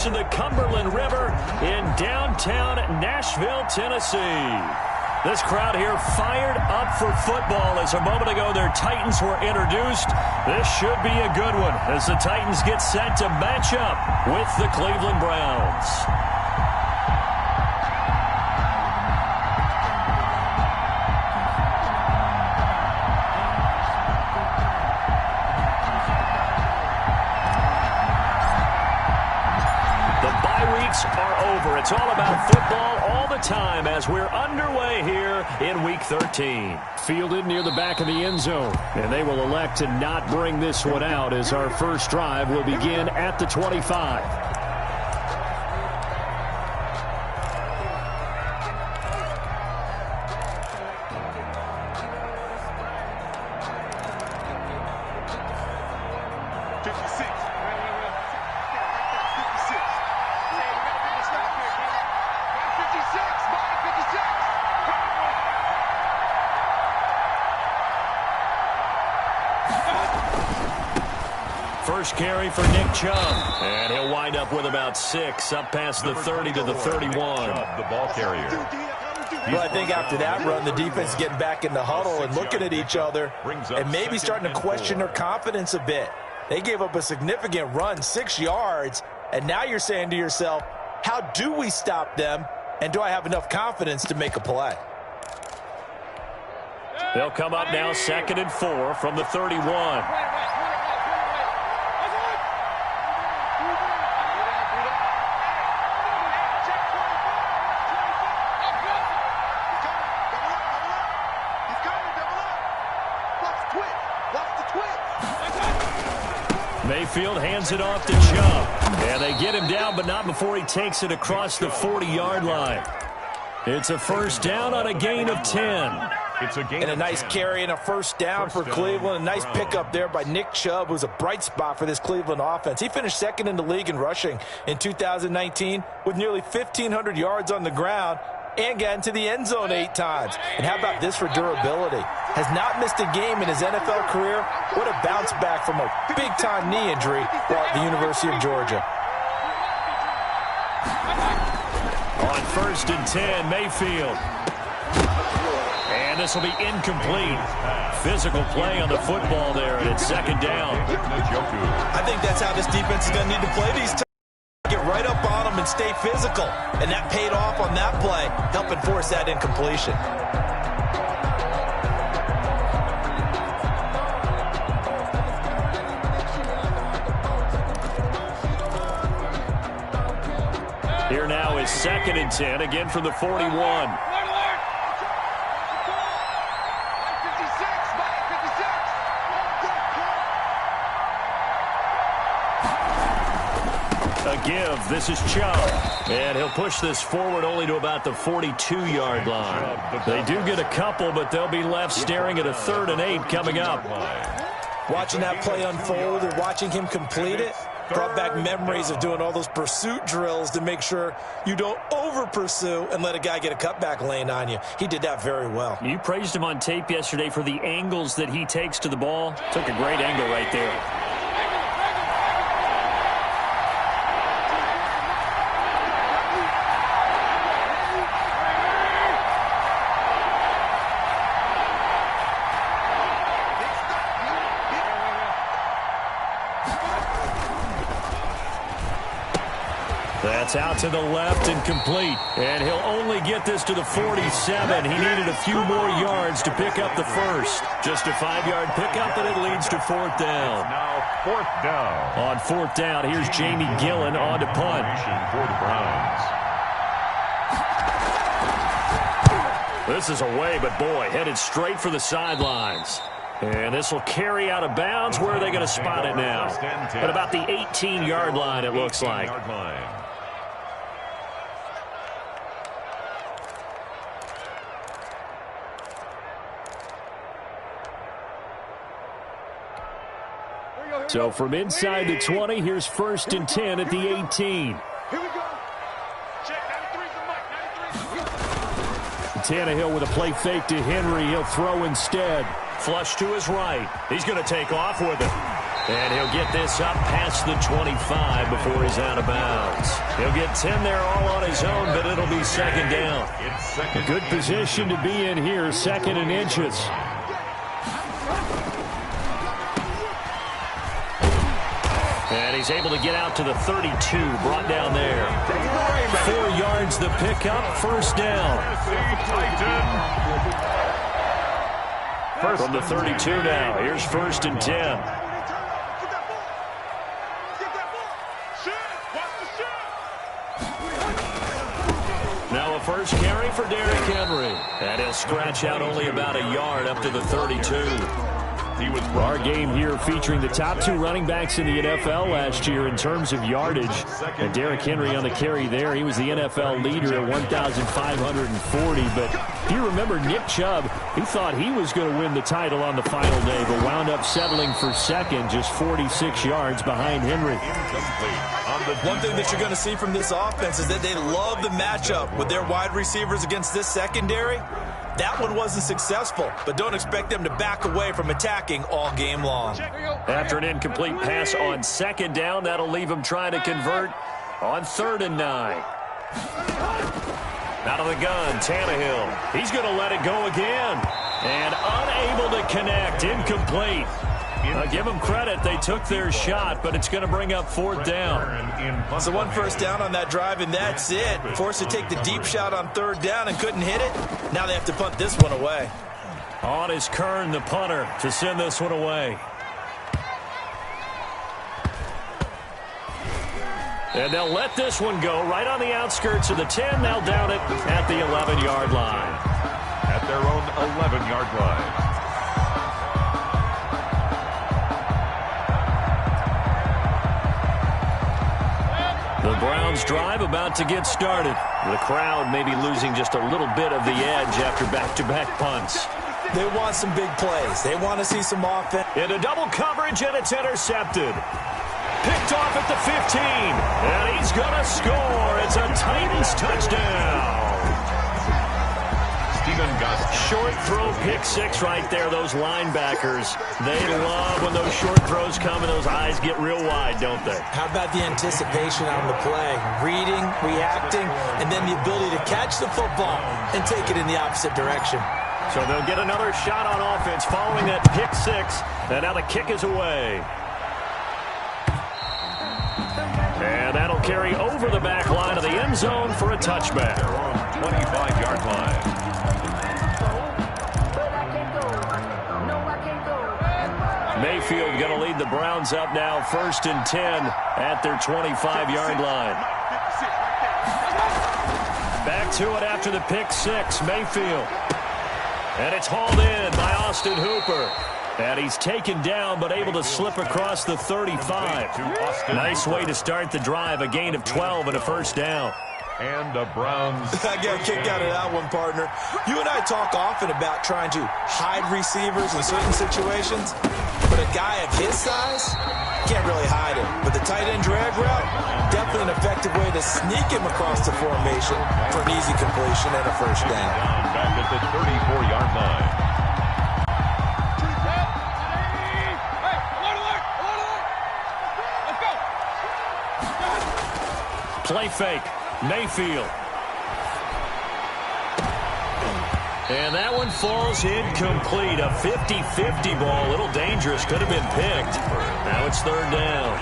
to the Cumberland River in downtown Nashville, Tennessee. This crowd here fired up for football as a moment ago their Titans were introduced. This should be a good one as the Titans get set to match up with the Cleveland Browns. Are over. It's all about football all the time as we're underway here in Week 13. Fielded near the back of the end zone, and they will elect to not bring this one out as our first drive will begin at the 25. First carry for Nick Chubb, and he'll wind up with about 6 up past the 30 to the 31. Chubb, the ball carrier. Well, I think after that run, the defense is getting back in the huddle and looking at each other and maybe starting to question their confidence a bit. They gave up a significant run, 6 yards, and now you're saying to yourself, how do we stop them, and do I have enough confidence to make a play? They'll come up now 2nd and 4 from the 31. Mayfield hands it off to Chubb. And they get him down, but not before he takes it across the 40-yard line. It's a first down on a gain of 10. It's a gain and a nice carry and a first down for Cleveland. A nice pickup there by Nick Chubb, who's a bright spot for this Cleveland offense. He finished 2nd in the league in rushing in 2019 with nearly 1,500 yards on the ground and got into the end zone 8 times. And how about this for durability? Has not missed a game in his NFL career. What a bounce back from a big-time knee injury while at the University of Georgia. On 1st and 10, Mayfield. And this will be incomplete. Physical play on the football there, and it's 2nd down. I think that's how this defense is going to need to play these times. Get right up on them and stay physical. And that paid off on that play, helping force that incompletion. Here now is 2nd and 10, again from the 41. Give. This is Chubb. And he'll push this forward only to about the 42-yard line. They do get a couple, but they'll be left staring at a 3rd and 8 coming up. Watching that play unfold and watching him complete it brought back memories of doing all those pursuit drills to make sure you don't over-pursue and let a guy get a cutback lane on you. He did that very well. You praised him on tape yesterday for the angles that he takes to the ball. Took a great angle right there. That's out to the left and complete. And he'll only get this to the 47. He needed a few more yards to pick up the first. Just a 5-yard pickup, and it leads to 4th down. Now 4th down. On 4th down, here's Jamie Gillen on to punt. For the Browns. This is away, but boy, headed straight for the sidelines. And this will carry out of bounds. Where are they going to spot it now? At about the 18-yard line, it looks like. So from inside the 20, here's 1st and 10 at the 18. Here we go. Check 93's the mic. 93. Tannehill with a play fake to Henry. He'll throw instead. Flush to his right. He's going to take off with it. And he'll get this up past the 25 before he's out of bounds. He'll get 10 there all on his own, but it'll be second down. Good position to be in here, second and inches. And he's able to get out to the 32, brought down there. 4 yards the pickup, first down. From the 32 now, here's first and 10. Now a first carry for Derrick Henry. And he'll scratch out only about a yard up to the 32. Our game here featuring the top 2 running backs in the NFL last year in terms of yardage. And Derrick Henry on the carry there. He was the NFL leader at 1,540. But if you remember Nick Chubb, he thought he was going to win the title on the final day, but wound up settling for second, just 46 yards behind Henry. One thing that you're going to see from this offense is that they love the matchup with their wide receivers against this secondary. That one wasn't successful, but don't expect them to back away from attacking all game long. After an incomplete pass on second down, that'll leave him trying to convert on 3rd and 9. Out of the gun, Tannehill. He's going to let it go again. And unable to connect, incomplete. Give them credit, they took their shot, but it's going to bring up 4th down. So 1 first down on that drive, and that's it. Forced to take the deep shot on 3rd down and couldn't hit it. Now they have to punt this one away. On is Kern, the punter, to send this one away. And they'll let this one go right on the outskirts of the 10. They'll down it at the 11-yard line. At their own 11-yard line. The Browns drive about to get started. The crowd may be losing just a little bit of the edge after back-to-back punts. They want some big plays. They want to see some offense. Into double coverage, and it's intercepted. Picked off at the 15. And he's going to score. It's a Titans touchdown. Short throw, pick 6 right there. Those linebackers, they love when those short throws come and those eyes get real wide, don't they? How about the anticipation on the play? Reading, reacting, and then the ability to catch the football and take it in the opposite direction. So they'll get another shot on offense following that pick 6. And now the kick is away. And that'll carry over the back line of the end zone for a touchback. 25-yard line. Mayfield going to lead the Browns up now, 1st and 10 at their 25-yard line. Back to it after the pick 6, Mayfield. And it's hauled in by Austin Hooper. And he's taken down but able to slip across the 35. Nice way to start the drive, a gain of 12 and a first down. And the Browns. I got kicked out of that one, partner. You and I talk often about trying to hide receivers in certain situations, but a guy of his size can't really hide him. But the tight end drag route, definitely an effective way to sneak him across the formation for an easy completion and a first down. Back at the 34-yard line. Play fake. Mayfield. And that one falls incomplete. A 50-50 ball. A little dangerous. Could have been picked. Now it's 3rd down.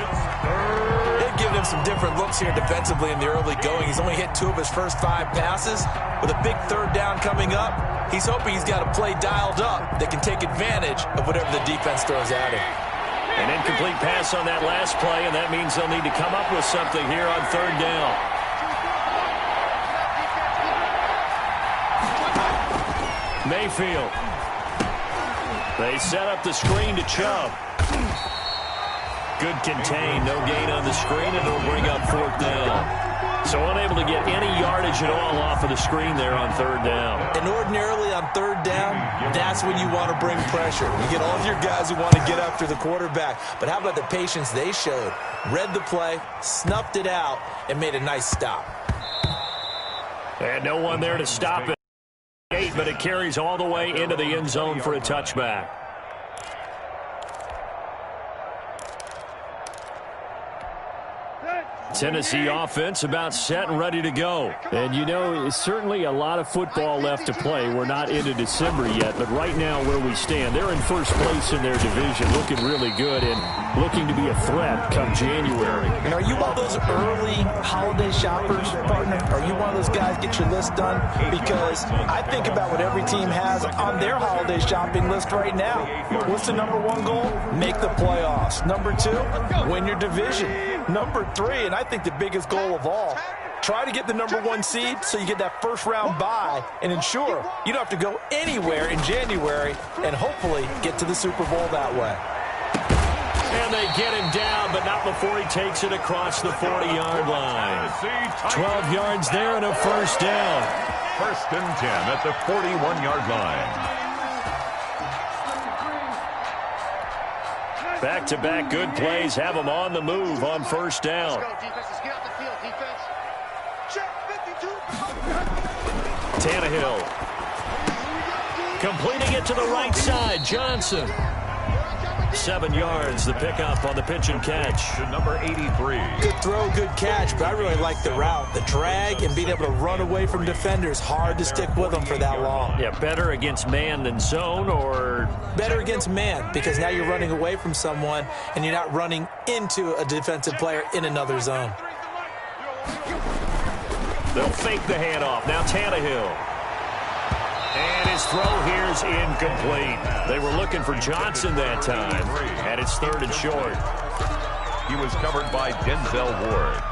They've given him some different looks here defensively in the early going. He's only hit 2 of his first 5 passes. With a big 3rd down coming up, he's hoping he's got a play dialed up that can take advantage of whatever the defense throws at him. An incomplete pass on that last play, and that means they'll need to come up with something here on 3rd down. Mayfield. They set up the screen to Chubb. Good contain, no gain on the screen, and it'll bring up 4th down. So unable to get any yardage at all off of the screen there on 3rd down. And ordinarily on 3rd down, that's when you want to bring pressure. You get all of your guys who want to get after the quarterback. But how about the patience they showed? Read the play, snuffed it out, and made a nice stop. And no one there to stop it. But it carries all the way into the end zone for a touchback. Tennessee offense about set and ready to go. And, you know, certainly a lot of football left to play. We're not into December yet, but right now where we stand, they're in first place in their division, looking really good and looking to be a threat come January. And are you one of those early holiday shoppers, partner? Are you one of those guys get your list done? Because I think about what every team has on their holiday shopping list right now. What's the number one goal? Make the playoffs. Number two, win your division. Number three, and I think the biggest goal of all, try to get the number one seed so you get that first round bye and ensure you don't have to go anywhere in January and hopefully get to the Super Bowl that way. And they get him down, but not before he takes it across the 40-yard line. 12 yards there and a first down. First and 10 at the 41-yard line. Back-to-back good plays have them on the move on first down. Tannehill. Completing it to the right side. Johnson. 7 yards, the pickup on the pitch and catch. To number 83. Good throw, good catch, but I really like the route. The drag and being able to run away from defenders. Hard to stick with them for that long. Yeah, better against man than zone, or better against man, because now you're running away from someone and you're not running into a defensive player in another zone. They'll fake the handoff. Now Tannehill. And his throw here's incomplete. They were looking for Johnson that time, and it's third and short. He was covered by Denzel Ward.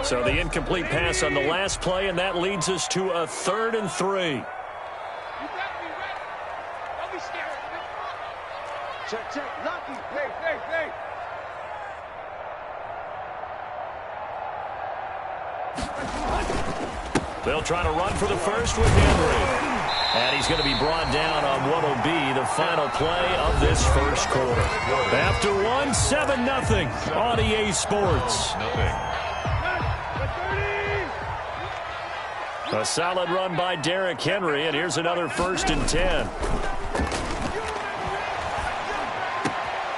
So the incomplete pass on the last play, and that leads us to a 3rd and 3. Check. Lucky. Hey. They'll try to run for the first with Henry. And he's going to be brought down on what will be the final play of this first quarter. After one, 7-0 on EA Sports. A solid run by Derrick Henry, and here's another 1st and 10.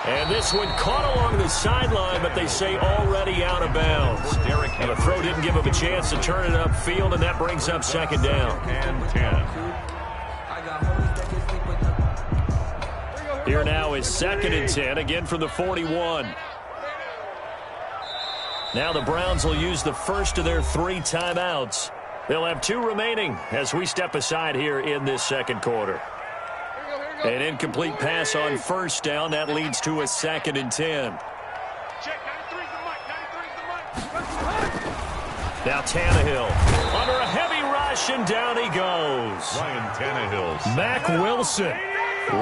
And this one caught along the sideline, but they say already out of bounds. And the throw didn't give him a chance to turn it upfield, and that brings up 2nd down. And 10. Here now is 2nd and 10, again from the 41. Now the Browns will use the first of their 3 timeouts. They'll have 2 remaining as we step aside here in this second quarter. An incomplete pass on first down. That leads to a 2nd and 10. Now Tannehill under a heavy rush, and down he goes. Ryan Tannehill. Mack Wilson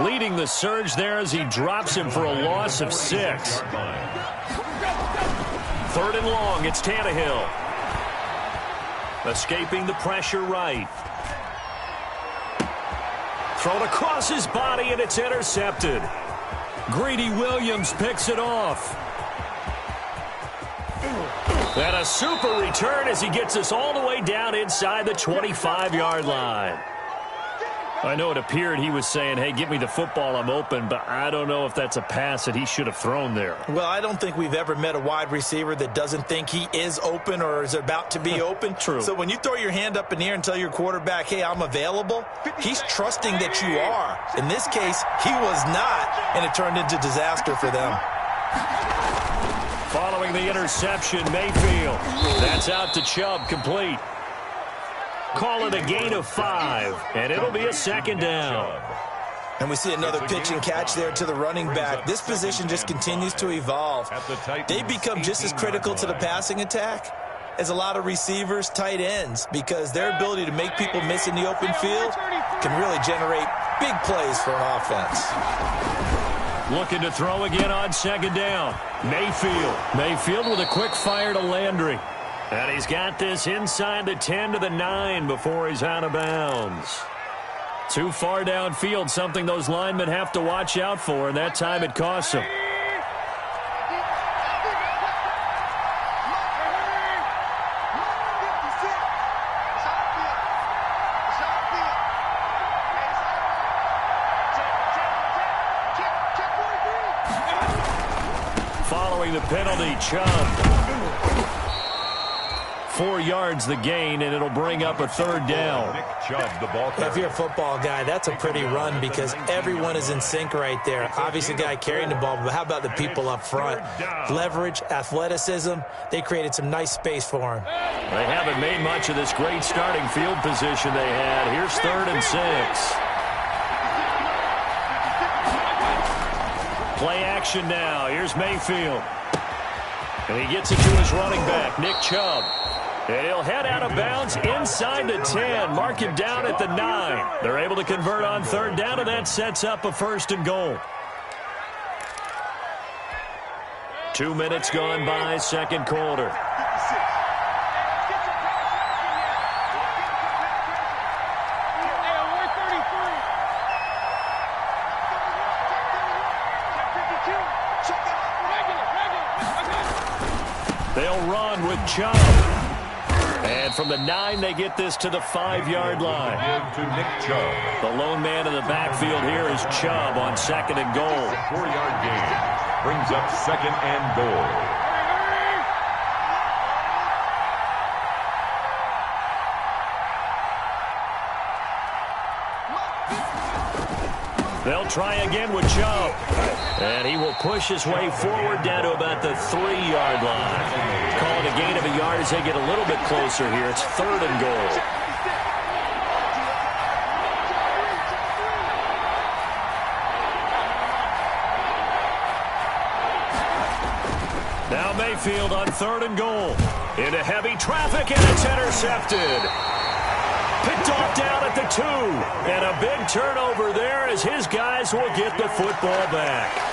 leading the surge there as he drops him for a loss of 6. 3rd and long. It's Tannehill. Escaping the pressure right. Thrown across his body, and it's intercepted. Greedy Williams picks it off. And a super return as he gets us all the way down inside the 25-yard line. I know it appeared he was saying, hey, give me the football, I'm open, but I don't know if that's a pass that he should have thrown there. Well, I don't think we've ever met a wide receiver that doesn't think he is open or is about to be open. True. So when you throw your hand up in the air and tell your quarterback, hey, I'm available, he's trusting that you are. In this case, he was not, and it turned into disaster for them. Following the interception, Mayfield. That's out to Chubb, complete. Call it a gain of 5, and it'll be a 2nd down. And we see another pitch and catch there to the running back. This position just continues to evolve. They become just as critical to the passing attack as a lot of receivers, tight ends, because their ability to make people miss in the open field can really generate big plays for an offense. Looking to throw again on 2nd down. Mayfield with a quick fire to Landry. And he's got this inside the 10 to the 9 before he's out of bounds. Too far downfield, something those linemen have to watch out for, and that time it costs them. Following the penalty, Chubb. 4 yards the gain, and it'll bring up a third down. Nick Chubb, the ball carrier. If you're a football guy, that's a pretty run because everyone is in sync right there. Obviously, the guy carrying the ball, but how about the people up front? Leverage, athleticism, they created some nice space for him. They haven't made much of this great starting field position they had. Here's 3rd and 6. Play action now. Here's Mayfield. And he gets it to his running back, Nick Chubb. And he'll head out of bounds inside the 10. Mark him down at the 9. They're able to convert on 3rd down, and that sets up a 1st and goal. 2 minutes gone by, 2nd quarter. They'll run with Chubb. And from the 9, they get this to the 5-yard line. To Nick Chubb. The lone man in the backfield here is Chubb on 2nd and goal. 4-yard gain. Brings up 2nd and goal. They'll try again with Chubb. And he will push his way forward down to about the 3-yard line. Call it a gain of a yard as they get a little bit closer here. It's 3rd and goal. Now Mayfield on 3rd and goal. Into heavy traffic, and it's intercepted. Picked off down at the 2. And a big turnover there as his guys will get the football back.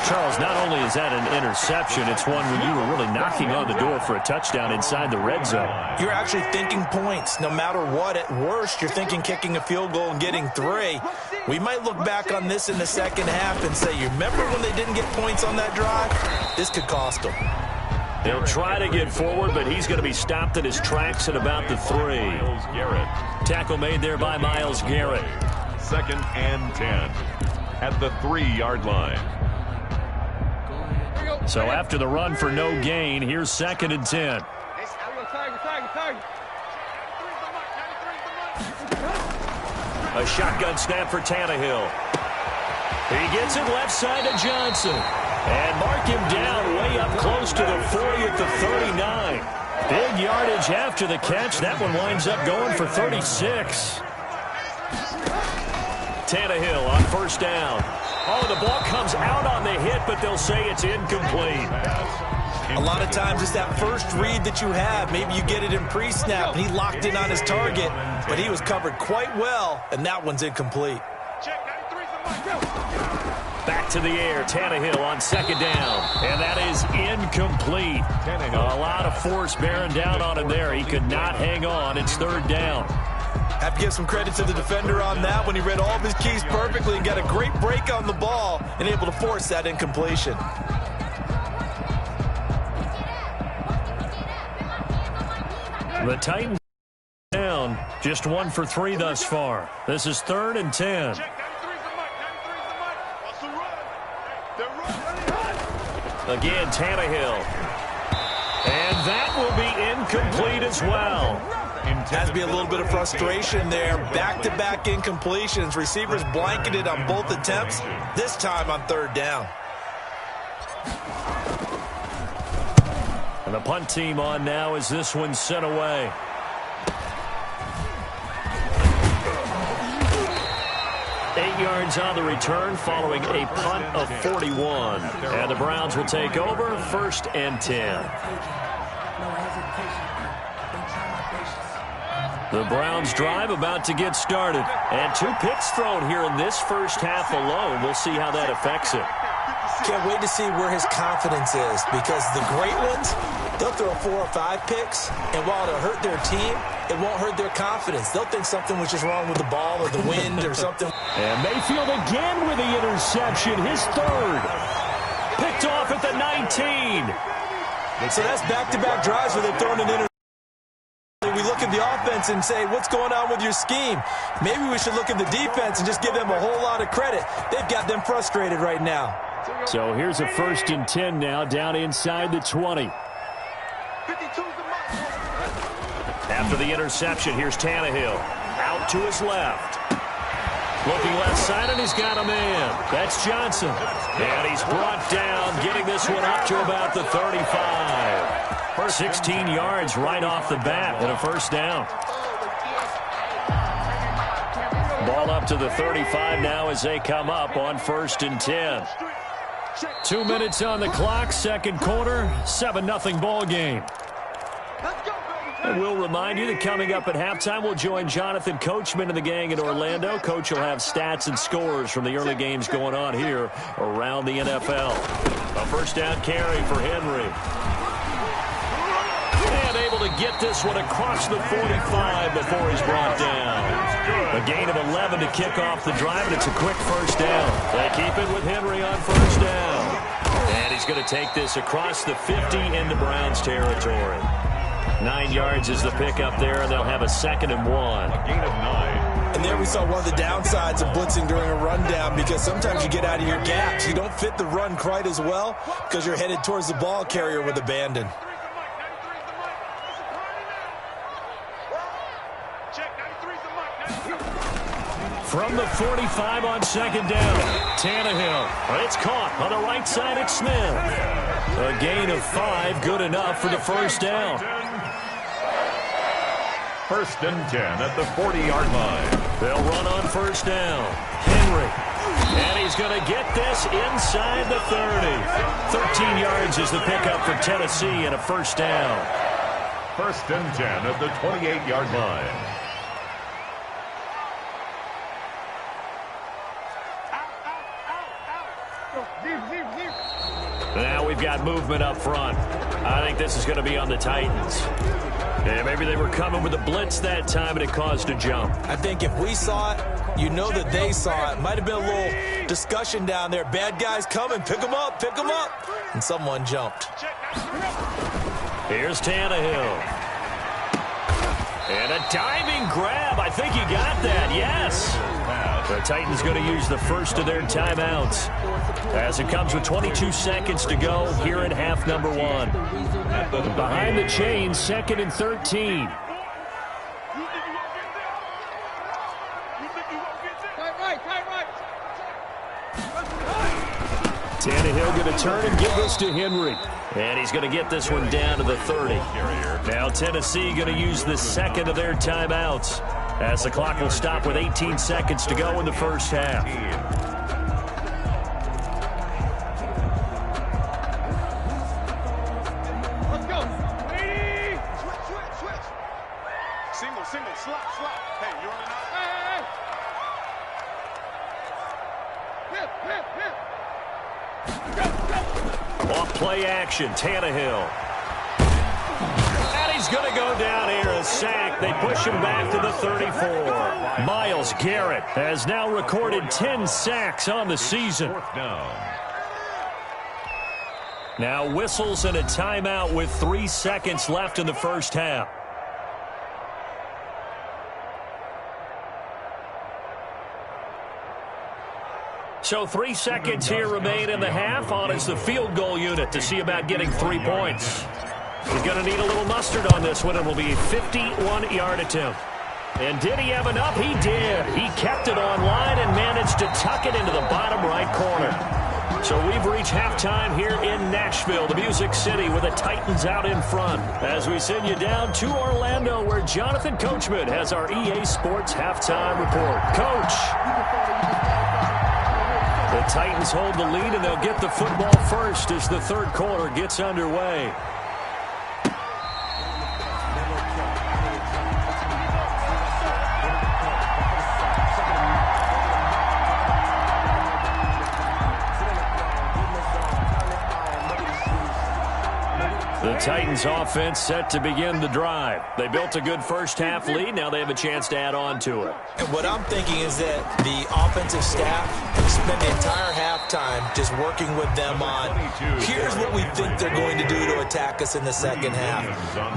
Charles, not only is that an interception, it's one where you were really knocking on the door for a touchdown inside the red zone. You're actually thinking points. No matter what, at worst, you're thinking kicking a field goal and getting 3. We might look back on this in the second half and say, you remember when they didn't get points on that drive? This could cost them. They'll try to get forward, but he's going to be stopped in his tracks at about the 3. Myles Garrett. Tackle made there by Myles Garrett. 2nd and 10 at the 3-yard line. So after the run for no gain, here's 2nd and 10. A shotgun snap for Tannehill. He gets it left side to Johnson. And mark him down way up close to the 40 at the 39. Big yardage after the catch. That one winds up going for 36. Tannehill on 1st down. Oh, the ball comes out on the hit, but they'll say it's incomplete. A lot of times it's that first read that you have. Maybe you get it in pre-snap, and he locked in on his target, but he was covered quite well, and that one's incomplete. Back to the air, Tannehill on 2nd down, and that is incomplete. A lot of force bearing down on him there. He could not hang on. It's 3rd down. Have to give some credit to the defender on that when he read all of his keys perfectly and got a great break on the ball and able to force that incompletion. The Titans down, just 1 for 3 thus far. This is 3rd and 10. Again, Tannehill. And that will be incomplete as well. Has to be a little bit of frustration there. Back-to-back incompletions. Receivers blanketed on both attempts, this time on 3rd down. And the punt team on now as this one's sent away. Eight yards on the return following a punt of 41. And the Browns will take over 1st and 10. The Browns drive about to get started. And 2 picks thrown here in this first half alone. We'll see how that affects it. Can't wait to see where his confidence is, because the great ones, they'll throw 4 or 5 picks, and while it'll hurt their team, it won't hurt their confidence. They'll think something was just wrong with the ball or the wind or something. And Mayfield again with the interception, his 3rd. Picked off at the 19. So that's back-to-back drives where they've thrown an interception. We look at the offense and say, what's going on with your scheme? Maybe we should look at the defense and just give them a whole lot of credit. They've got them frustrated right now. So here's a 1st and 10 now, down inside the 20. 52's the mark. After the interception, here's Tannehill. Out to his left. Looking left side, and he's got a man. That's Johnson. And he's brought down, getting this one up to about the 35. 16 yards right off the bat and a first down. Ball up to the 35 now as they come up on 1st and 10. 2 minutes on the clock, second quarter, 7-0 ball game. And we'll remind you that coming up at halftime, we'll join Jonathan Coachman and the gang in Orlando. Coach will have stats and scores from the early games going on here around the NFL. A first down carry for Henry. And able to get this one across the 45 before he's brought down. A gain of 11 to kick off the drive, and it's a quick first down. They keep it with Henry on first down. And he's going to take this across the 50 into Browns territory. 9 yards is the pickup there, and they'll have a 2nd and 1. A gain of 9. And there we saw one of the downsides of blitzing during a rundown, because sometimes you get out of your gaps. You don't fit the run quite as well because you're headed towards the ball carrier with abandon. From the 45 on 2nd down, Tannehill. It's caught on the right side. It's Smith. A gain of 5, good enough for the first down. 1st and 10 at the 40-yard line. They'll run on first down. Henry. And he's going to get this inside the 30. 13 yards is the pickup for Tennessee and a first down. 1st and 10 at the 28-yard line. Now we've got movement up front. I think this is going to be on the Titans. Yeah, maybe they were coming with a blitz that time and it caused a jump. I think if we saw it, you know that they saw it. Might have been a little discussion down there. Bad guys coming. Pick them up. Pick them up. And someone jumped. Here's Tannehill. And a diving grab. I think he got that. Yes. The Titans going to use the first of their timeouts as it comes with 22 seconds to go here in half number 1. Behind the chains, 2nd and 13. Tannehill going to turn and give this to Henry. And he's going to get this one down to the 30. Now Tennessee going to use the 2nd of their timeouts as the clock will stop with 18 seconds to go in the first half. Let's go. Switch. Single, slot. Hey, you running out? Hey. Off play action, Tannehill. And he's going to go down here, a sack. They push him back to the 34. Myles Garrett has now recorded 10 sacks on the season. 4th down. Now whistles and a timeout with 3 seconds left in the first half. So 3 seconds here remain in the half. On is the field goal unit to see about getting 3 points. He's going to need a little mustard on this one. It will be a 51-yard attempt. And did he have enough? He did. He kept it on line and managed to tuck it into the bottom right corner. So we've reached halftime here in Nashville, the Music City, with the Titans out in front. As we send you down to Orlando, where Jonathan Coachman has our EA Sports halftime report. Coach. The Titans hold the lead, and they'll get the football first as the third quarter gets underway. The Titans offense set to begin the drive. They built a good first half lead. Now they have a chance to add on to it. And what I'm thinking is that the offensive staff spent the entire halftime just working with them on, here's what we think they're going to do to attack us in the second half.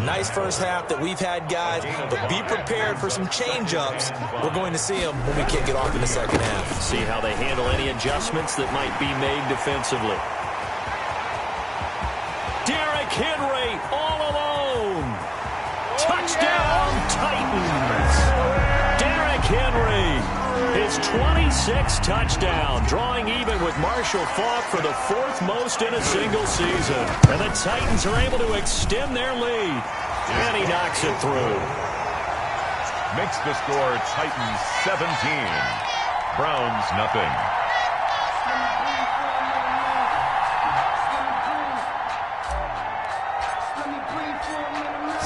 Nice first half that we've had, guys, but be prepared for some change-ups. We're going to see them when we kick it off in the second half. See how they handle any adjustments that might be made defensively. Henry all alone. Touchdown, 36 touchdown, drawing even with Marshall Faulk for the 4th most in a single season. And the Titans are able to extend their lead. And he knocks it through. Makes the score Titans 17. Browns nothing.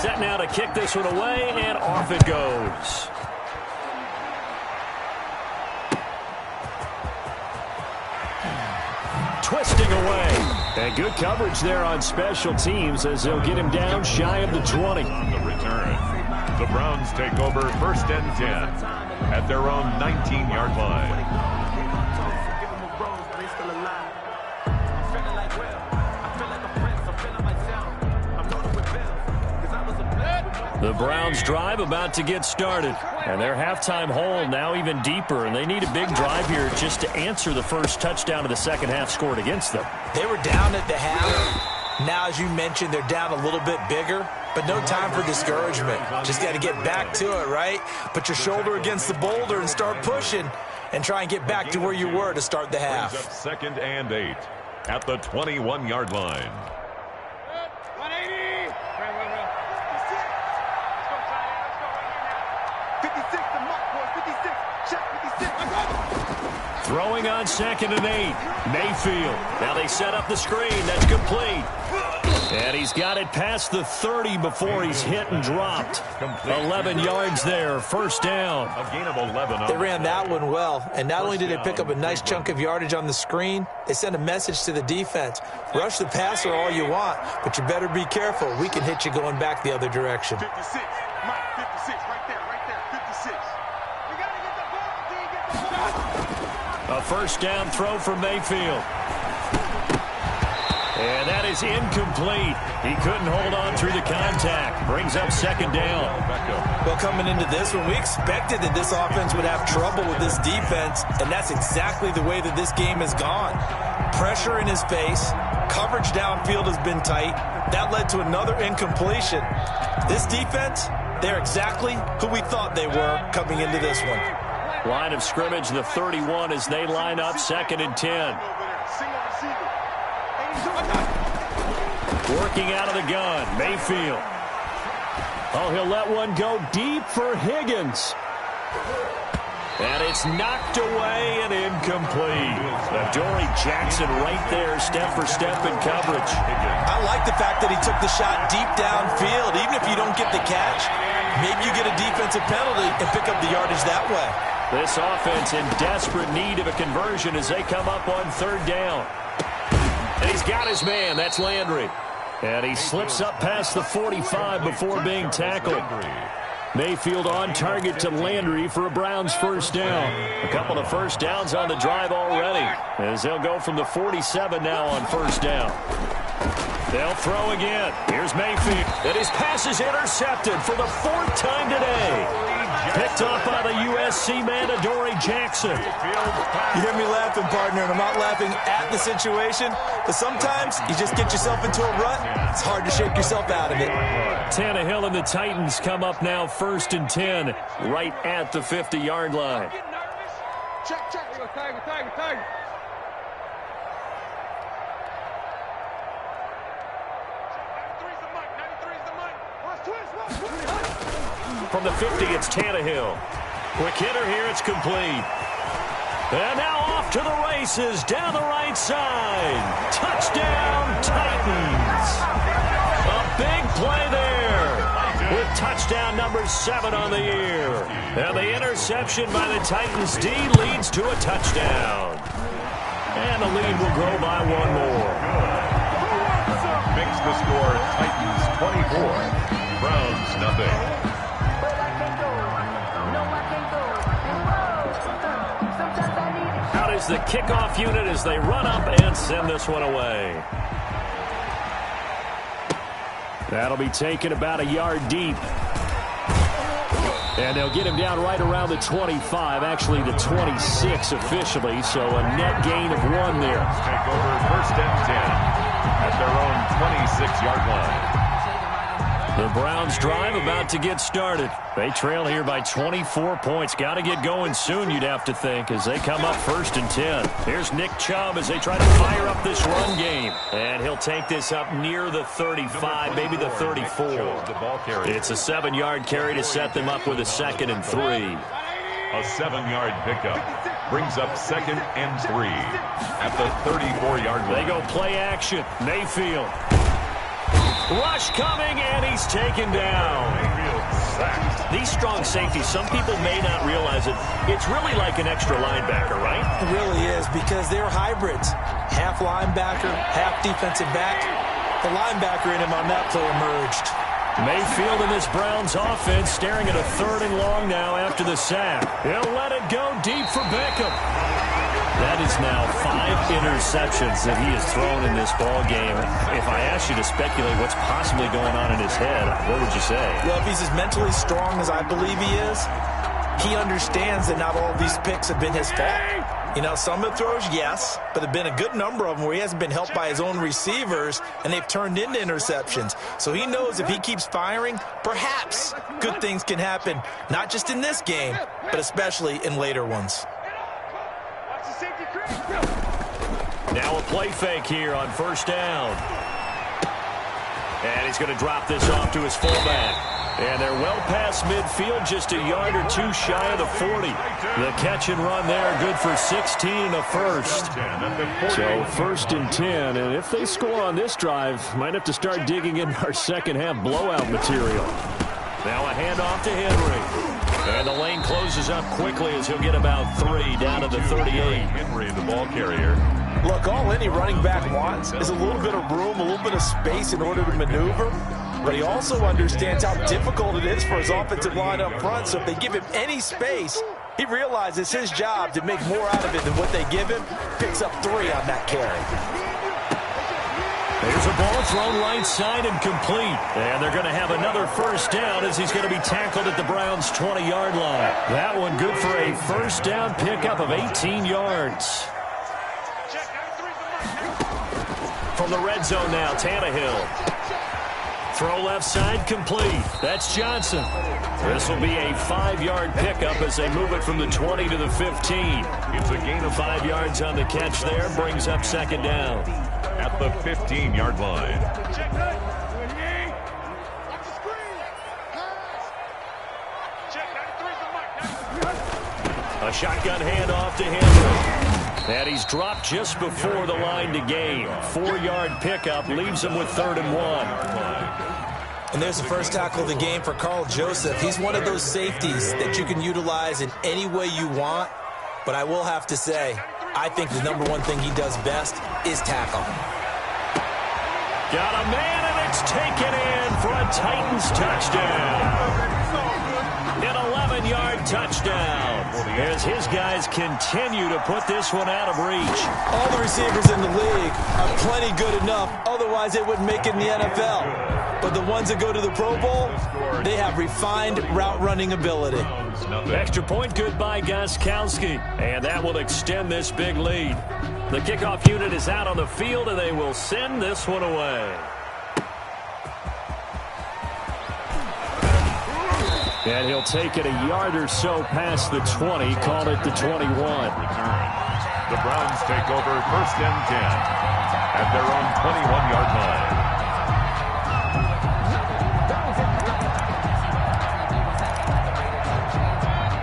Set now to kick this one away, and off it goes. Twisting away. And good coverage there on special teams as they'll get him down shy of the 20. On the return, the Browns take over 1st and 10 at their own 19-yard line. The Browns drive about to get started. And their halftime hole now even deeper. And they need a big drive here just to answer the first touchdown of the second half scored against them. They were down at the half. Now, as you mentioned, they're down a little bit bigger. But no time for discouragement. Just got to get back to it, right? Put your shoulder against the boulder and start pushing. And try and get back to where you were to start the half. 2nd and 8 at the 21-yard line. 180. 56, the mark, boys. 56. Check 56. Throwing on 2nd and 8. Mayfield. Now they set up the screen. That's complete. And he's got it past the 30 before he's hit and dropped. 11 yards there. 1st down. A gain of 11. They ran that one well. And not only did they pick up a nice chunk of yardage on the screen, they sent a message to the defense. Rush the passer all you want, but you better be careful. We can hit you going back the other direction. 56. Mike, 56. Right there. 56. We got to get the ball. Get the ball. A 1st down throw for Mayfield. And that is incomplete. He couldn't hold on through the contact. Brings up 2nd down. Well, coming into this one, we expected that this offense would have trouble with this defense, and that's exactly the way that this game has gone. Pressure in his face. Coverage downfield has been tight. That led to another incompletion. This defense, they're exactly who we thought they were coming into this one. Line of scrimmage, the 31 as they line up 2nd and 10. Working out of the gun, Mayfield. Oh, he'll let one go deep for Higgins. And it's knocked away and incomplete. Adoree Jackson right there, step for step in coverage. I like the fact that he took the shot deep downfield. Even if you don't get the catch, maybe you get a defensive penalty and pick up the yardage that way. This offense in desperate need of a conversion as they come up on 3rd down. And he's got his man. That's Landry. And he slips up past the 45 before being tackled. Mayfield on target to Landry for a Browns 1st down. A couple of 1st downs on the drive already, as they'll go from the 47 now on 1st down. They'll throw again. Here's Mayfield. And his pass is intercepted for the 4th time today. Picked off by the USC man, Adoree Jackson. You hear me laughing, partner, and I'm not laughing at the situation, but sometimes you just get yourself into a rut. It's hard to shake yourself out of it. Tannehill and the Titans come up now 1st and 10, right at the 50-yard line. Check. Tiger. From the 50, it's Tannehill. Quick hitter here, it's complete. And now off to the races, down the right side. Touchdown, Titans. A big play there, with touchdown number 7 on the year. And the interception by the Titans D leads to a touchdown. And the lead will grow by 1 more. Makes the score Titans 24, Browns nothing. Out is the kickoff unit as they run up and send this one away. That'll be taken about a yard deep. And they'll get him down right around the 25, actually the 26 officially, so a net gain of 1 there. Take over 1st and 10 at their own 26-yard line. The Browns drive about to get started. They trail here by 24 points. Got to get going soon, you'd have to think, as they come up 1st and 10. Here's Nick Chubb as they try to fire up this run game. And he'll take this up near the 35, maybe the 34. It's a 7-yard carry to set them up with a 2nd and 3. A 7-yard pickup brings up 2nd and 3 at the 34-yard line. They go play action. Mayfield. Rush coming, and he's taken down. These strong safeties, some people may not realize it. It's really like an extra linebacker, right? It really is, because they're hybrids. Half linebacker, half defensive back. The linebacker in him on that play emerged. Mayfield in this Browns offense staring at a 3rd and long now after the sack. He'll let it go deep for Beckham. That is now 5 interceptions that he has thrown in this ball game. If I asked you to speculate what's possibly going on in his head, what would you say? Well, if he's as mentally strong as I believe he is, he understands that not all of these picks have been his fault. You know, some of the throws, yes, but there have been a good number of them where he hasn't been helped by his own receivers, and they've turned into interceptions. So he knows if he keeps firing, perhaps good things can happen, not just in this game, but especially in later ones. Now a play fake here on 1st down. And he's going to drop this off to his fullback. And they're well past midfield, just a yard or 2 shy of the 40. The catch and run there, good for 16 and a 1st. So 1st and 10, and if they score on this drive, might have to start digging in our second-half blowout material. Now a handoff to Henry. And the lane closes up quickly as he'll get about 3 down to the 38. Henry, the ball carrier. Look, all any running back wants is a little bit of room, a little bit of space in order to maneuver. But he also understands how difficult it is for his offensive line up front. So if they give him any space, he realizes his job to make more out of it than what they give him. Picks up 3 on that carry. There's a ball thrown right side and complete. And they're going to have another 1st down as he's going to be tackled at the Browns' 20-yard line. That one good for a 1st down pickup of 18 yards. From the red zone now, Tannehill. Throw left side complete. That's Johnson. This will be a 5-yard pickup as they move it from the 20 to the 15. It's a gain of 5 yards on the catch there. Brings up 2nd down. At the 15-yard line. A shotgun handoff to Henry. And he's dropped just before the line to gain. 4-yard pickup leaves him with 3rd and 1. And there's the first tackle of the game for Carl Joseph. He's one of those safeties that you can utilize in any way you want. But I will have to say, I think the number one thing he does best is tackle. Got a man, and it's taken in for a Titans touchdown. An 11-yard touchdown as his guys continue to put this one out of reach. All the receivers in the league are plenty good enough. Otherwise, they wouldn't make it in the NFL. But the ones that go to the Pro Bowl, they have refined route running ability. Extra point good by Gostkowski. And that will extend this big lead. The kickoff unit is out on the field, and they will send this one away. And he'll take it a yard or so past the 20, call it the 21. The Browns take over 1st and 10 at their own 21-yard line.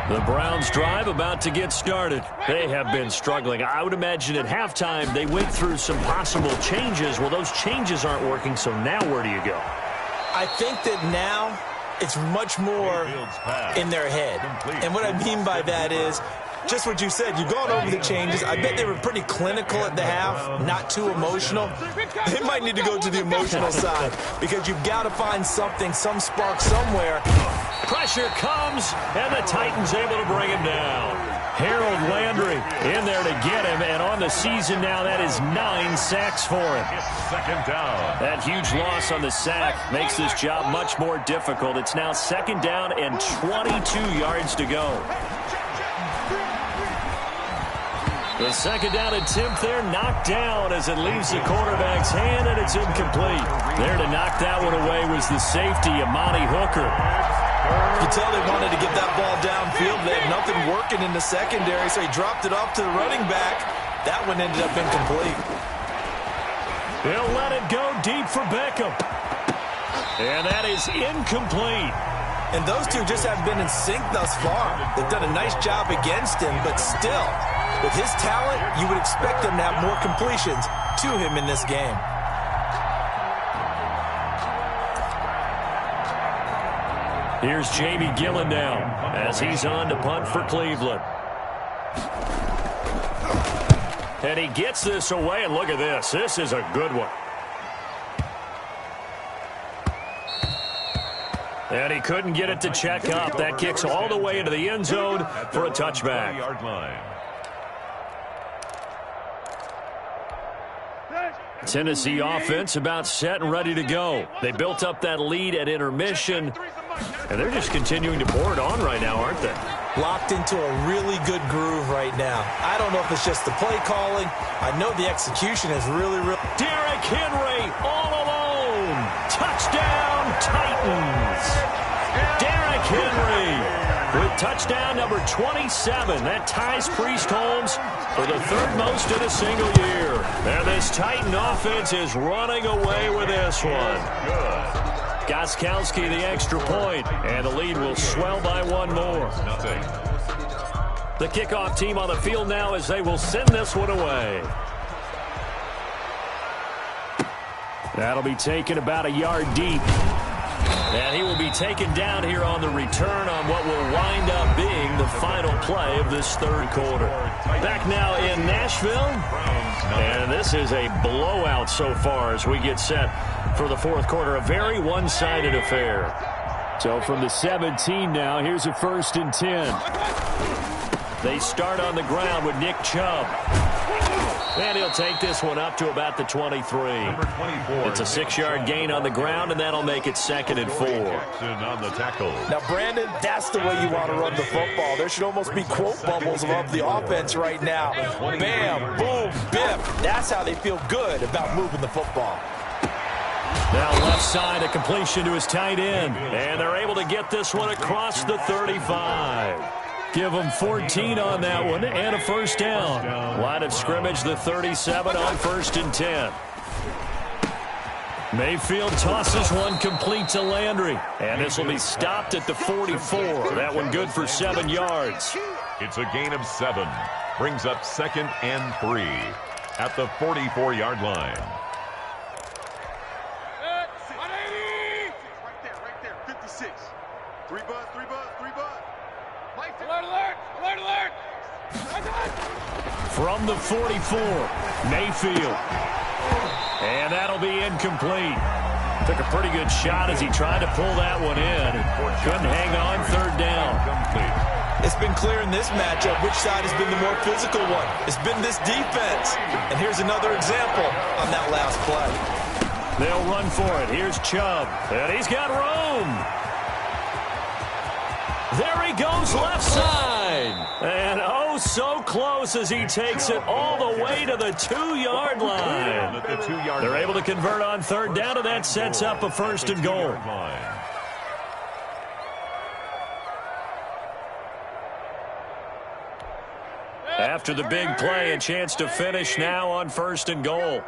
The Browns drive about to get started. They have been struggling. I would imagine at halftime they went through some possible changes. Well, those changes aren't working, so now where do you go? I think that now it's much more in their head. And what I mean by that is just what you said. You've gone over the changes. I bet they were pretty clinical at the half, not too emotional. They might need to go to the emotional side because you've got to find something, some spark somewhere. Pressure comes, and the Titans able to bring him down. Harold Landry in there to get him, and on the season now, that is 9 sacks for him. 2nd down. That huge loss on the sack makes this job much more difficult. It's now 2nd down and 22 yards to go. The second down attempt there knocked down as it leaves the quarterback's hand, and it's incomplete. There to knock that one away was the safety, Amani Hooker. You can tell they wanted to get that ball downfield. They had nothing working in the secondary, so he dropped it off to the running back. That one ended up incomplete. They'll let it go deep for Beckham. And that is incomplete. And those two just haven't been in sync thus far. They've done a nice job against him, but still, with his talent, you would expect him to have more completions to him in this game. Here's Jamie Gillen now as he's on to punt for Cleveland. And he gets this away, and look at this. This is a good one. And he couldn't get it to check up. That kicks all the way into the end zone for a touchback. Tennessee offense about set and ready to go. They built up that lead at intermission, and they're just continuing to pour it on right now, aren't they? Locked into a really good groove right now. I don't know if it's just the play calling. I know the execution is really. Derrick Henry all alone. Touchdown, Titans. Derrick Henry with touchdown number 27. That ties Priest Holmes for the third most in a single year. And this Titan offense is running away with this one. Good. Gostkowski the extra point, and the lead will swell by one more. The kickoff team on the field now as they will send this one away. That'll be taken about a yard deep. And he will be taken down here on the return on what will wind up being the final play of this third quarter. Back now in Nashville. And this is a blowout so far as we get set for the fourth quarter. A very one-sided affair. So from the 17 now, here's a 1st and 10. They start on the ground with Nick Chubb. And he'll take this one up to about the 23. It's a 6-yard gain on the ground, and that'll make it 2nd and 4. On the tackle. Now, Brandon, that's the way you want to run the football. There should almost be quote bubbles above the offense right now. Bam, boom, biff. That's how they feel good about moving the football. Now left side, a completion to his tight end. And they're able to get this one across the 35. Give them 14 on that one and a first down. Line of scrimmage, the 37 on 1st and 10. Mayfield tosses one complete to Landry. And this will be stopped at the 44. That one good for 7 yards. It's a gain of 7. Brings up 2nd and 3 at the 44-yard line. Right there, 56. 3 buzz. Alert, alert! From the 44, Mayfield. And that'll be incomplete. Took a pretty good shot as he tried to pull that one in. Couldn't hang on, 3rd down. It's been clear in this matchup which side has been the more physical one. It's been this defense. And here's another example on that last play. They'll run for it. Here's Chubb. And he's got room. There he goes left side. And oh, so close as he takes it all the way to the 2-yard line. They're able to convert on 3rd down, and that sets up a 1st and goal. After the big play, a chance to finish now on 1st and goal.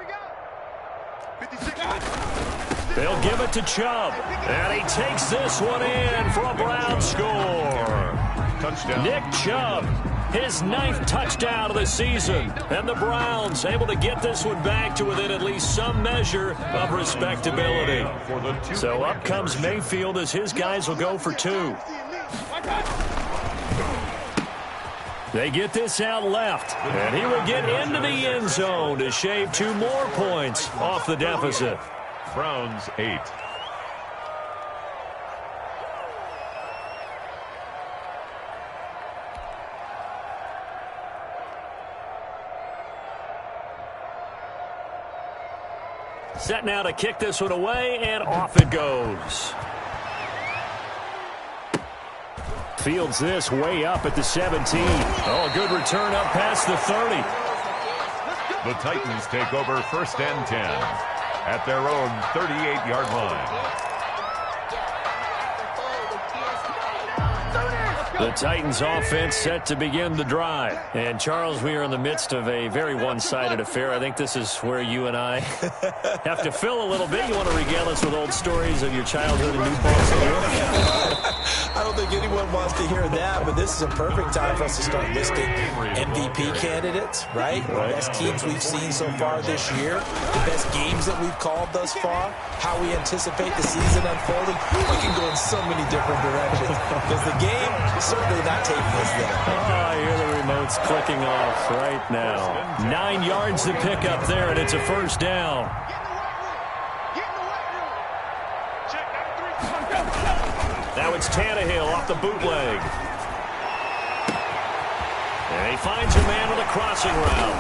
They'll give it to Chubb. And he takes this one in for a Brown score. Touchdown. Nick Chubb, his 9th touchdown of the season. And the Browns able to get this one back to within at least some measure of respectability. So up comes Mayfield as his guys will go for 2. They get this out left. And he will get into the end zone to shave 2 more points off the deficit. Browns 8. Set now to kick this one away, and off it goes. Fields this way up at the 17. Oh, good return up past the 30. The Titans take over 1st and 10 at their own 38-yard line. The Titans offense set to begin the drive. And, Charles, we are in the midst of a very one-sided affair. I think this is where you and I have to fill a little bit. You want to regale us with old stories of your childhood in New Paltz? I don't think anyone wants to hear that, but this is a perfect time for us to start listing MVP candidates, right? The best teams we've seen so far this year, the best games that we've called thus far, how we anticipate the season unfolding. We can go in so many different directions because the game certainly not taking us there. Oh, I hear the remote's clicking off right now. 9 yards to pick up there, and it's a first down. Now it's Tannehill off the bootleg. And he finds a man on the crossing route.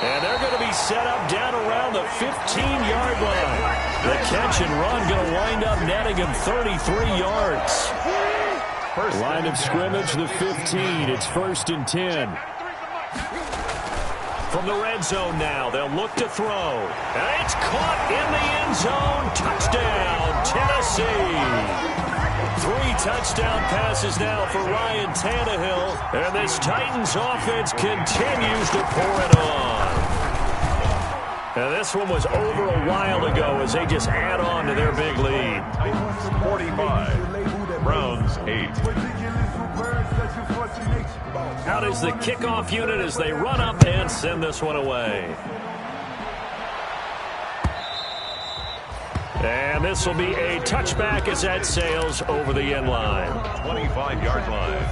And they're going to be set up down around the 15-yard line. The catch and run going to wind up netting him 33 yards. Line of scrimmage, the 15. It's 1st and 10. From the red zone now, they'll look to throw. And it's caught in the end zone. Touchdown, Tennessee. 3 touchdown passes now for Ryan Tannehill. And this Titans offense continues to pour it on. And this one was over a while ago as they just add on to their big lead. 45. Browns 8. Out is the kickoff unit as they run up and send this one away. And this will be a touchback as that sails over the end line. 25-yard line.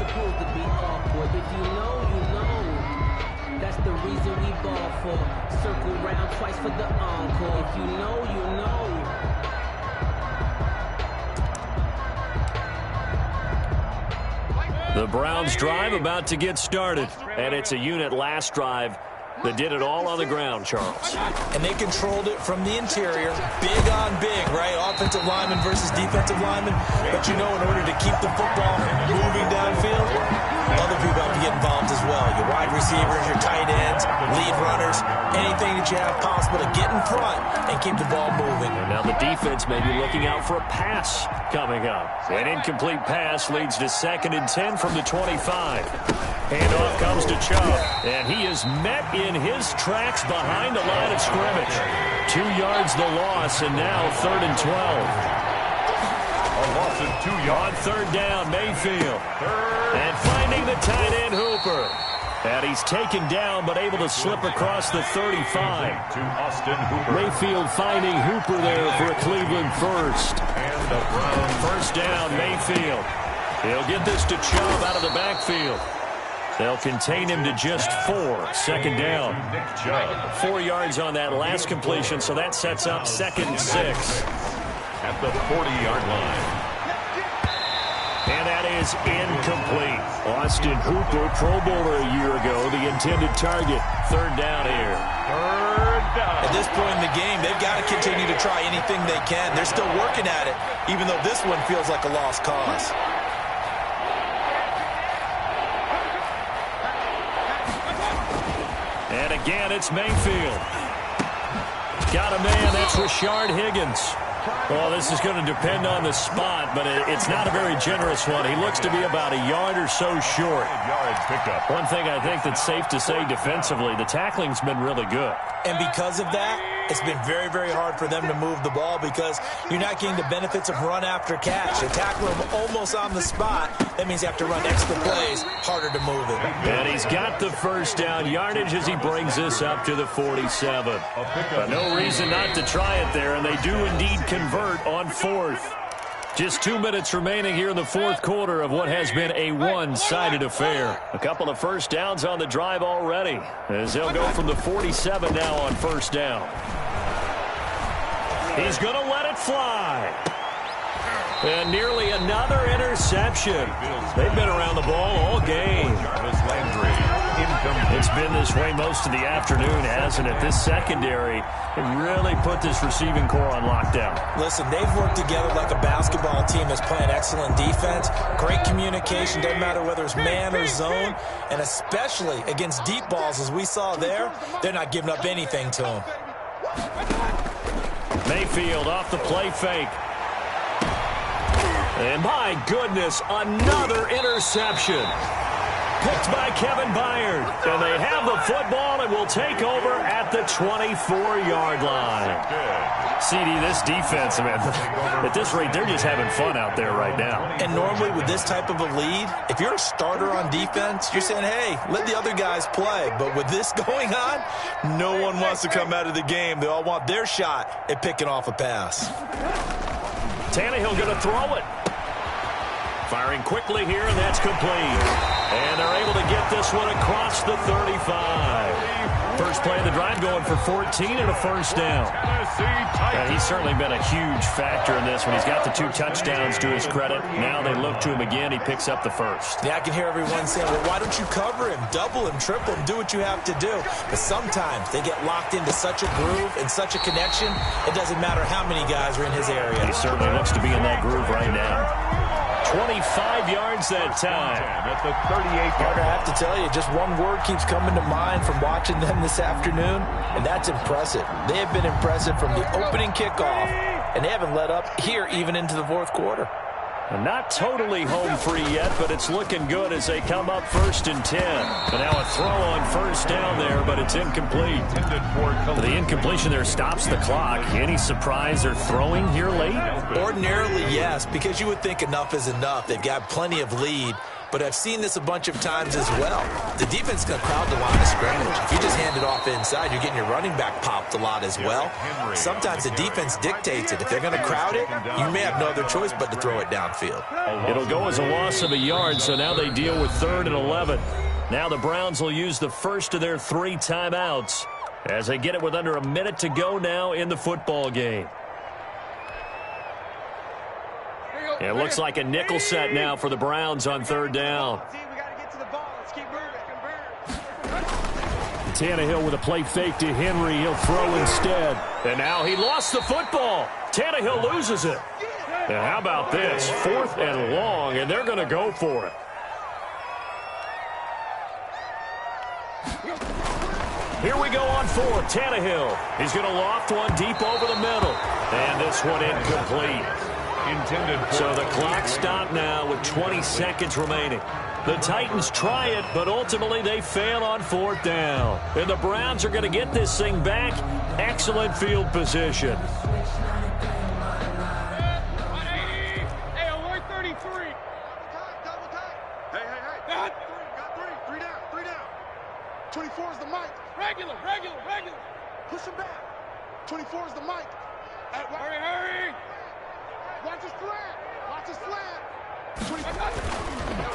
That's the reason we ball for. Circle round twice for the encore. If you know, you know. The Browns drive about to get started. And it's a unit last drive that did it all on the ground, Charles. And they controlled it from the interior. Big on big, right? Offensive lineman versus defensive lineman. But you know, in order to keep the football moving downfield, other people have to get involved as well. Your wide receivers, your tight ends, lead runners, anything that you have possible to get in front and keep the ball moving. And now the defense may be looking out for a pass coming up. An incomplete pass leads to 2nd and 10 from the 25. Handoff comes to Chubb, and he is met in his tracks behind the line of scrimmage. 2 yards the loss, and now 3rd and 12. A loss of 2 yards. On 3rd down, Mayfield. And finding the tight end, Hooper. And he's taken down, but able to slip across the 35. To Austin Hooper. Mayfield finding Hooper there for a Cleveland first. And the Browns. First down, Mayfield. He'll get this to Chubb out of the backfield. They'll contain him to just 4. 2nd down. Nick Chubb. 4 yards on that last completion, so that sets up 2nd and 6. At the 40-yard line. And that is incomplete. Austin Hooper, Pro Bowler a year ago, the intended target. 3rd down here. 3rd down. At this point in the game, they've got to continue to try anything they can. They're still working at it, even though this one feels like a lost cause. And again, it's Mayfield. Got a man, that's Rashard Higgins. Well, this is going to depend on the spot, but it's not a very generous one. He looks to be about a yard or so short. Yard pickup. One thing I think that's safe to say defensively, the tackling's been really good. And because of that, it's been very, very hard for them to move the ball because you're not getting the benefits of run after catch. They tackle him almost on the spot. That means you have to run extra plays, harder to move it. And he's got the first down yardage as he brings this up to the 47. But no reason not to try it there, and they do indeed convert on 4th. Just 2 minutes remaining here in the 4th quarter of what has been a one-sided affair. A couple of first downs on the drive already as they'll go from the 47 now on 1st down. He's going to let it fly. And nearly another interception. They've been around the ball all game. Jarvis Landry in It's been this way most of the afternoon, hasn't it? This secondary really put this receiving core on lockdown. Listen, they've worked together like a basketball team that's playing excellent defense. Great communication, doesn't matter whether it's man or zone. And especially against deep balls, as we saw there, they're not giving up anything to them. Mayfield off the play fake. And my goodness, another interception. Picked by Kevin Byard. And they have the football and will take over at the 24-yard line. CD, this defense, man, at this rate, they're just having fun out there right now. And normally with this type of a lead, if you're a starter on defense, you're saying, hey, let the other guys play. But with this going on, no one wants to come out of the game. They all want their shot at picking off a pass. Tannehill going to throw it. Firing quickly here, and that's complete. And they're able to get this one across the 35. First play of the drive going for 14 and a first down. He's certainly been a huge factor in this when he's got the 2 touchdowns to his credit. Now they look to him again. He picks up the first. Yeah, I can hear everyone saying, well, why don't you cover him, double him, triple him, do what you have to do. But sometimes they get locked into such a groove and such a connection, it doesn't matter how many guys are in his area. He certainly looks to be in that groove right now. 25 yards that time. At the 38-yard line. I have to tell you, just one word keeps coming to mind from watching them this afternoon, and that's impressive. They have been impressive from the opening kickoff, and they haven't let up here even into the fourth quarter. Not totally home free yet, but it's looking good as they come up 1st and 10. And now a throw on first down there, but it's incomplete. The incompletion there stops the clock. Any surprise they're throwing here late? Ordinarily, yes, because you would think enough is enough. They've got plenty of lead. But I've seen this a bunch of times as well. The defense is going to crowd the line of scrimmage. If you just hand it off inside, you're getting your running back popped a lot as well. Sometimes the defense dictates it. If they're going to crowd it, you may have no other choice but to throw it downfield. It'll go as a loss of a yard, so now they deal with 3rd and 11. Now the Browns will use the first of their 3 timeouts as they get it with under a minute to go now in the football game. It looks like a nickel set now for the Browns on 3rd down. Tannehill with a play fake to Henry. He'll throw instead. And now he lost the football. Tannehill loses it. And how about this? 4th and long, and they're going to go for it. Here we go on 4th. Tannehill. He's going to loft one deep over the middle. And this one incomplete. So the clock stopped now with 20 seconds remaining. The Titans try it, but ultimately they fail on 4th down. And the Browns are going to get this thing back. Excellent field position. Hey, alert 33. Double tight. Hey. Got 3 down. 24 is the mic. Regular. Push him back. 24 is the mic. Hurry. Watch his flat.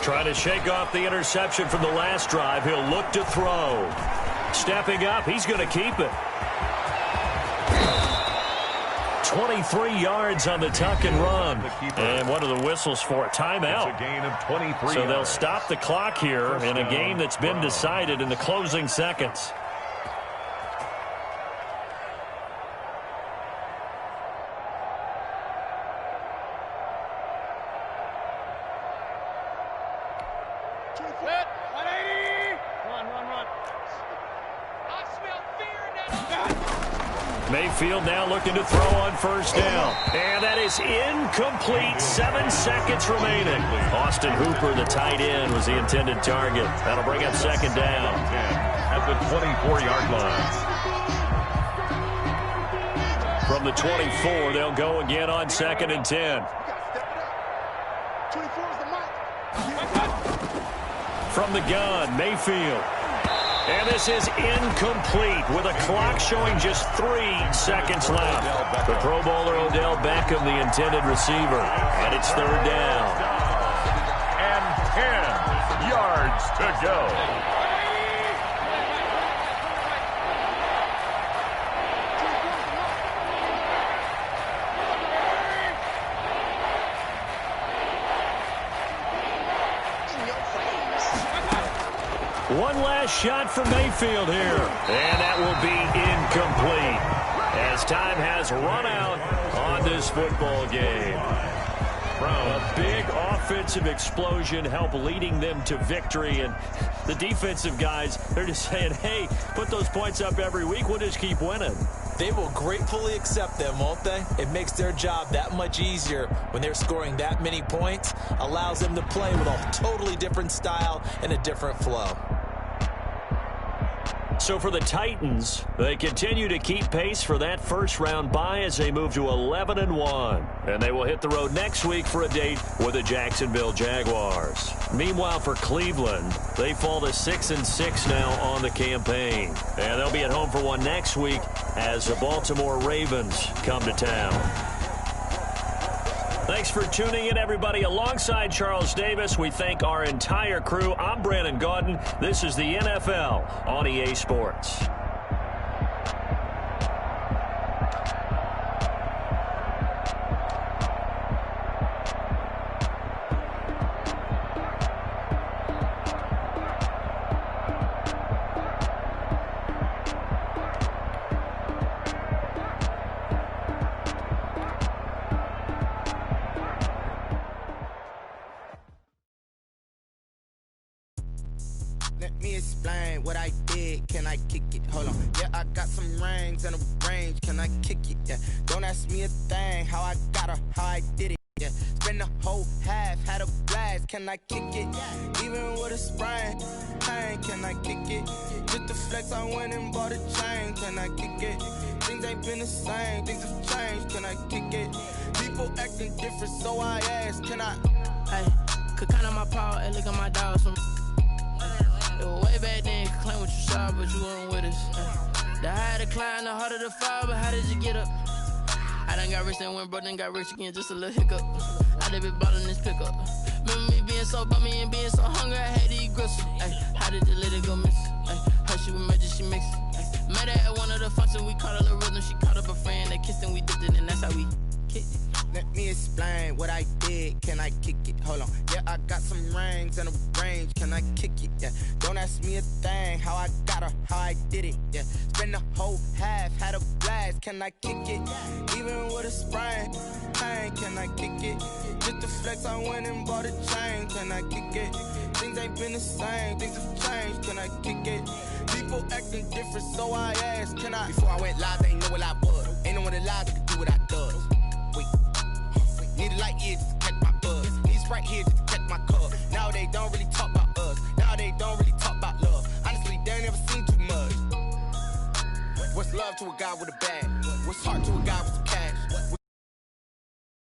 Trying to shake off the interception from the last drive. He'll look to throw. Stepping up, he's going to keep it. 23 yards on the tuck and run. And what are the whistles for? A timeout. It's a gain of 23 so they'll stop the clock here in a game that's been decided in the closing seconds. Mayfield now looking to throw on 1st down. And that is incomplete. 7 seconds remaining. Austin Hooper, the tight end, was the intended target. That'll bring up 2nd down. At the 24-yard line. From the 24, they'll go again on 2nd and 10. From the gun, Mayfield. And this is incomplete with a clock showing just 3 seconds left. The Pro Bowler Odell Beckham, the intended receiver. And it's 3rd down. And 10 yards to go. One last shot for Mayfield here. And that will be incomplete as time has run out on this football game. A big offensive explosion helped leading them to victory. And the defensive guys, they're just saying, hey, put those points up every week. We'll just keep winning. They will gratefully accept them, won't they? It makes their job that much easier when they're scoring that many points. Allows them to play with a totally different style and a different flow. So for the Titans, they continue to keep pace for that first-round bye as they move to 11-1. And they will hit the road next week for a date with the Jacksonville Jaguars. Meanwhile, for Cleveland, they fall to 6-6 now on the campaign. And they'll be at home for one next week as the Baltimore Ravens come to town. Thanks for tuning in, everybody. Alongside Charles Davis, we thank our entire crew. I'm Brandon Gaudin. This is the NFL on EA Sports. Let me explain what I did. Can I kick it? Hold on. Yeah, I got some rings and a range. Can I kick it? Yeah. Don't ask me a thing. How I got her, how I did it. Yeah. Spend the whole half, had a blast. Can I kick it? Even with a sprain. Pain, can I kick it? Just the flex, I went and bought a chain. Can I kick it? Things ain't been the same. Things have changed. Can I kick it? People acting different, so I ask. Can I? Hey, could count on my power and look at my dogs from. It was way back then, you could claim what you saw, but you weren't with us. The higher the climb, the harder the fall, but how did you get up? I done got rich, then went broke, then got rich again, just a little hiccup. I done been ballin' this pickup. Remember me being so bummy and being so hungry, I had to eat gristle. Ay, how did you let it go miss? Ay, how she was magic, she mixed. Met her at one of the functions, we caught a little rhythm, she caught up a friend, they kissed and we dipped it, and that's how we kicked it. Let me explain what I did. Can I kick it? Hold on. Yeah, I got some rings and a range. Can I kick it? Yeah. Don't ask me a thing. How I got her, how I did it. Yeah. Spend the whole half, had a blast. Can I kick it? Even with a sprain. Pain, can I kick it? Just the flex, I went and bought a chain. Can I kick it? Things ain't been the same. Things have changed. Can I kick it? People acting different, so I asked. Can I? Before I went live, they ain't know what I was. Ain't no one alive that could do what I does. Wait. Need a light year just to catch my buzz. Need Sprite here just to catch my cup. Now they don't really talk about us. Now they don't really talk about love. Honestly, they ain't never seen too much. What's love to a guy with a bag? What's heart to a guy with